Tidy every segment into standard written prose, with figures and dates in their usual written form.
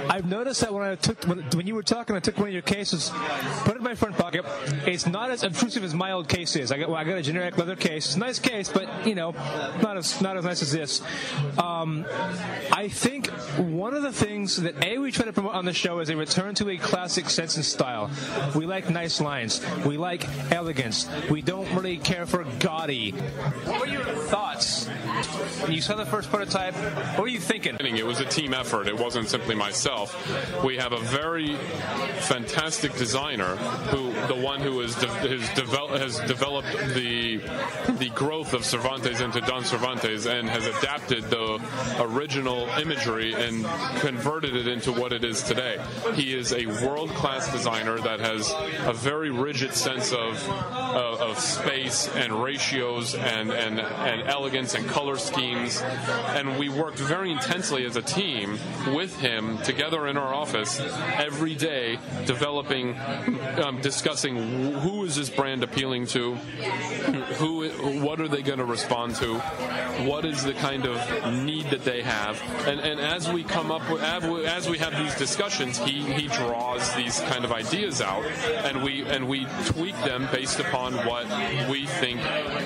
I've noticed that when you were talking, I took one of your cases, put it in my front pocket. It's not as obtrusive as my old case is. I got a generic leather case. It's a nice case, but not as nice as this. I think one of the things that we try to promote on the show is a return to a classic sense and style. We like nice lines. We like elegance. We don't really care for gaudy. What were your thoughts when you saw the first prototype? What were you thinking? It was a team effort. It wasn't simply myself. We have a very fantastic designer who has developed the growth of Cervantes into Don Cervantes and has adapted the original imagery and converted it into what it is today. He is a world-class designer that has a very rigid sense of space and ratios and elegance and color schemes, and we worked very intensely as a team with him together in our office every day, developing, discussing who is this brand appealing to, what are they going to respond to, what is the kind of need that they have, and as we come up with, as we have these discussions, he draws these kind of ideas out, and we tweak them based upon what we think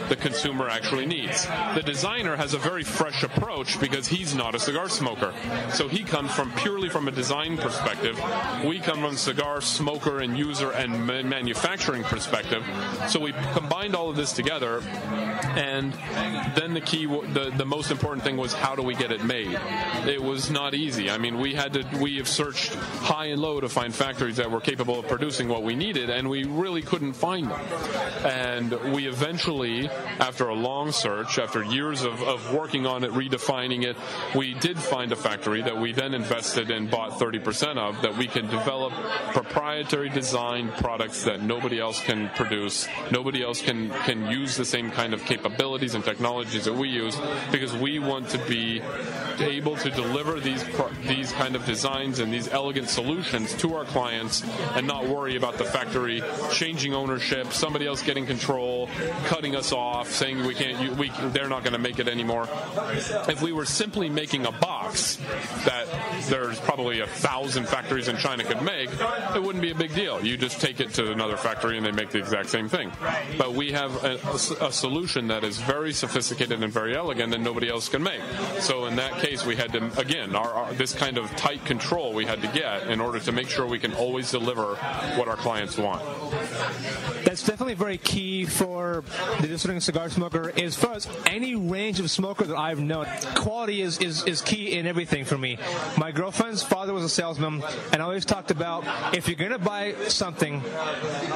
the consumer actually needs. The designer has a very fresh approach because he's not a cigar smoker, so he comes purely from a design perspective. We come from cigar smoker and user and manufacturing perspective, so we combined all of this together, and then the most important thing was, how do we get it made? It was not easy. I mean, we have searched high and low to find factories that were capable of producing what we needed, and we really couldn't find them. And we eventually, after a long search, after years of working on it, redefining it, we did find a factory that we then invested and bought 30% of, that we can develop proprietary designed products that nobody else can produce. Nobody else can use the same kind of capabilities and technologies that we use, because we want to be able to deliver these kind of designs and these elegant solutions to our clients and not worry about the factory changing ownership, somebody else getting control, cutting us off, saying they're not going to make it anymore. If we were simply making a box that there's probably 1,000 factories in China could make, it wouldn't be a big deal. You just take it to another factory and they make the exact same thing. But we have a solution that is very sophisticated and very elegant and nobody else can make. So in that case, we had to, again, this kind of tight control we had to get in order to make sure we can always deliver what our clients want. That's definitely very key for the discerning cigar smoker. As far as any range of smoker that I've known, quality is key in everything for me. My girlfriend's father was a salesman, and I always talked about, if you're going to buy something,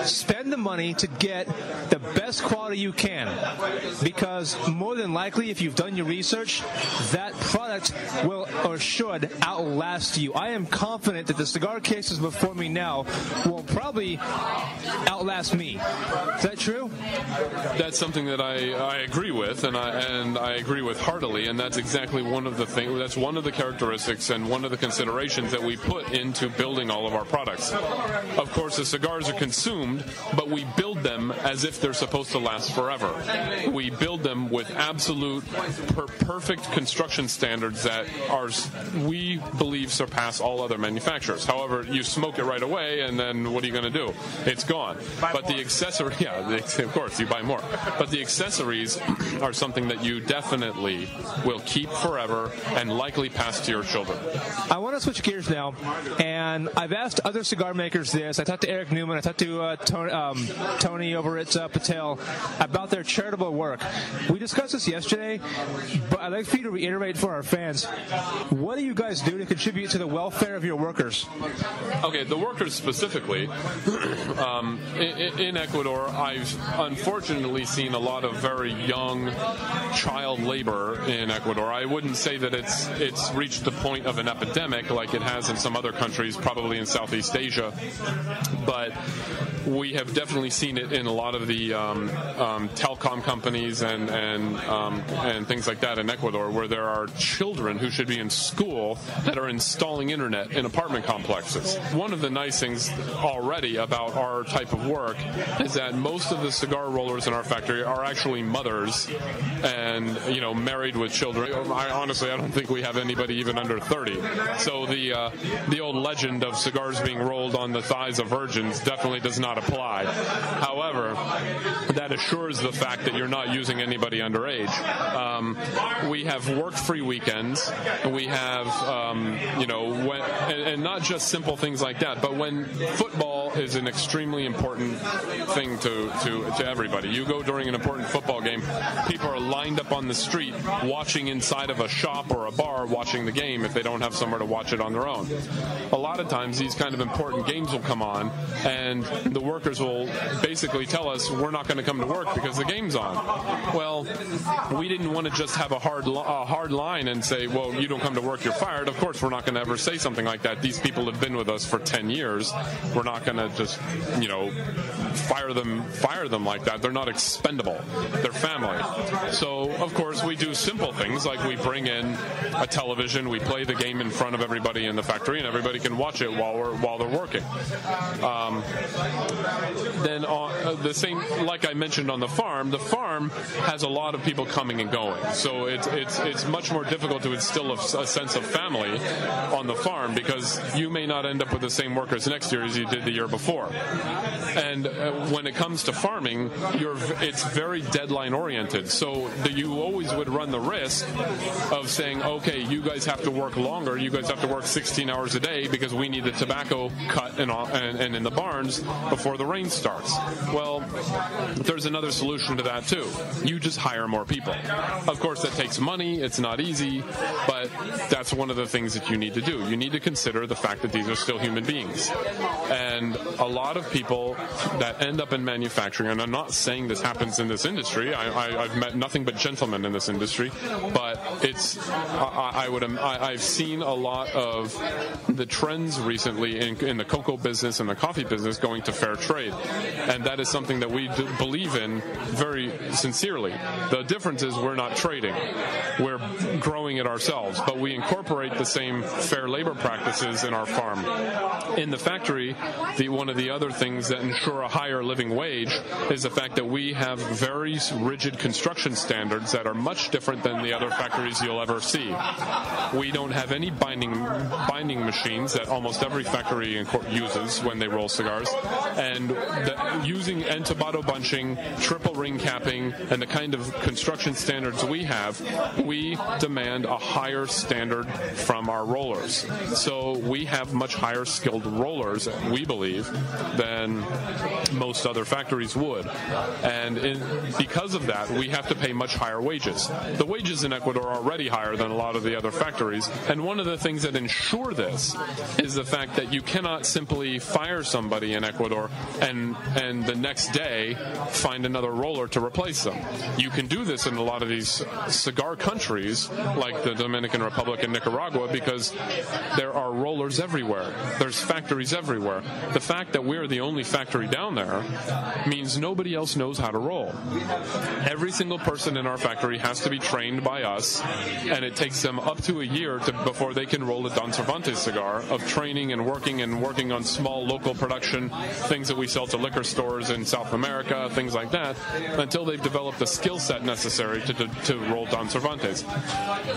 spend the money to get the best quality you can, because more than likely, if you've done your research, that product will or should outlast you. I am confident that the cigar cases before me now will probably outlast me. Is that true? That's something that I agree with, and I agree with heartily, and that's exactly one of the things. That's one of the characteristics and one of the considerations that we put into building all of our products. Of course, the cigars are consumed, but we build them as if they're supposed to last forever. We build them with absolute perfect construction standards that we believe surpass all other manufacturers. However, you smoke it right away, and then what are you going to do? It's gone. But the accessory, of course, you buy more. But the accessories are something that you definitely will keep forever and likely pass to your children. I want to switch gears now, and I've asked other cigar makers this. I talked to Eric Newman, I talked to Tony over at Patel about their charitable work. We discussed this yesterday, but I'd like for you to reiterate for our fans, what do you guys do to contribute to the welfare of your workers? Okay, the workers specifically, in Ecuador, I've unfortunately seen a lot of very young child labor in Ecuador. I wouldn't say that it's reached the point of an epidemic like it has in some other countries, probably in Southeast Asia, but we have definitely seen it in a lot of the telecom companies and things like that in Ecuador, where there are children who should be in school that are installing internet in apartment complexes. One of the nice things already about our type of work is that most of the cigar rollers in our factory are actually mothers and married with children. Honestly, I don't think we have anybody even under 30. So So the old legend of cigars being rolled on the thighs of virgins definitely does not apply. However, that assures the fact that you're not using anybody underage. We have work-free weekends. We have, and not just simple things like that, but when football is an extremely important thing to everybody. You go during an important football game, people are lined up on the street watching inside of a shop or a bar watching the game if they don't have somewhere to watch it on their own. A lot of times these kind of important games will come on and the workers will basically tell us we're not going to come to work because the game's on. Well, we didn't want to just have a hard line and say, well, you don't come to work, you're fired. Of course, we're not going to ever say something like that. These people have been with us for 10 years. We're not going to just, fire them like that. They're not expendable. They're family. So, of course, we do simple things like we bring in a television, we play the game in front of everybody in the factory, and everybody can watch it while they're working. Then the same, like I mentioned on the farm has a lot of people coming and going. So it's much more difficult to instill a sense of family on the farm because you may not end up with the same workers next year as you did the year before. And when it comes to farming, it's very deadline oriented. So you always would run the risk of saying, okay, you guys have to work longer. You guys have to work 16 hours a day because we need the tobacco cut and in the barns before the rain starts. Well, there's another solution to that too. You just hire more people. Of course, that takes money. It's not easy, but that's one of the things that you need to do. You need to consider the fact that these are still human beings. And a lot of people that end up in manufacturing, and I'm not saying this happens in this industry. I've met nothing but gentlemen in this industry, but I've seen a lot of the trends recently in the cocoa business and the coffee business going to fair trade, and that is something that we believe in very sincerely. The difference is we're not trading. We're growing it ourselves, but we incorporate the same fair labor practices in our farm. In the factory, one of the other things that ensure a higher living wage is the fact that we have very rigid construction standards that are much different than the other factories you'll ever see. We don't have any binding machines that almost every factory uses when they roll cigars, and using entubado bunching, triple ring capping, and the kind of construction standards we demand a higher standard from our rollers. So we have much higher skilled rollers, we believe, than most other factories would. And because of that, we have to pay much higher wages. The wages in Ecuador are already higher than a lot of the other factories. And one of the things that ensure this is the fact that you cannot simply fire somebody in Ecuador and the next day find another roller to replace them. You can do this in a lot of these cigar countries like the Dominican Republic and Nicaragua because there are rollers everywhere. There's factories everywhere. The fact that we're the only factory down there means nobody else knows how to roll. Every single person in our factory has to be trained by us, and it takes them up to a year before they can roll a Don Cervantes cigar of training and working on small local production, things that we sell to liquor stores in South America, things like that, until they've developed the skill set necessary to roll Don Cervantes.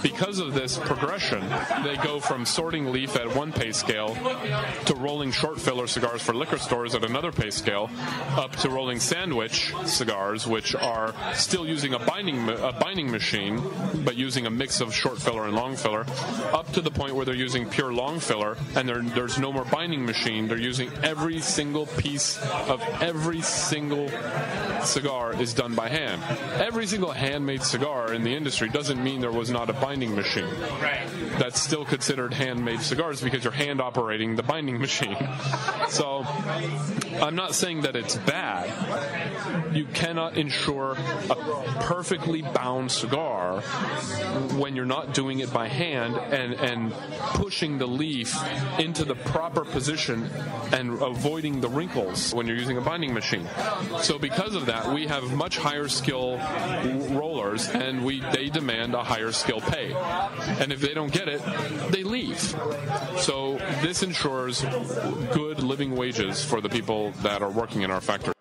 Because of this progression, they go from sorting leaf at one pay scale to rolling short filler cigars for liquor stores at another pay scale, up to rolling sandwich cigars, which are still using a binding machine, but using a mix of short filler and long filler, up to the point where they're using pure long filler, and there's no more binding machine. They're using every single piece of every single cigar is done by hand. Every single handmade cigar in the industry doesn't mean there was not a binding machine. Right. That's still considered handmade cigars because you're hand operating the binding machine. So I'm not saying that it's bad. You cannot ensure a perfectly bound cigar when you're not doing it by hand and pushing the leaf into the proper position and avoiding the wrinkles when you're using a binding machine. So because of that, we have much higher skill rollers, and they demand a higher skill pay. And if they don't get it, they leave. So this ensures good living wages for the people that are working in our factory.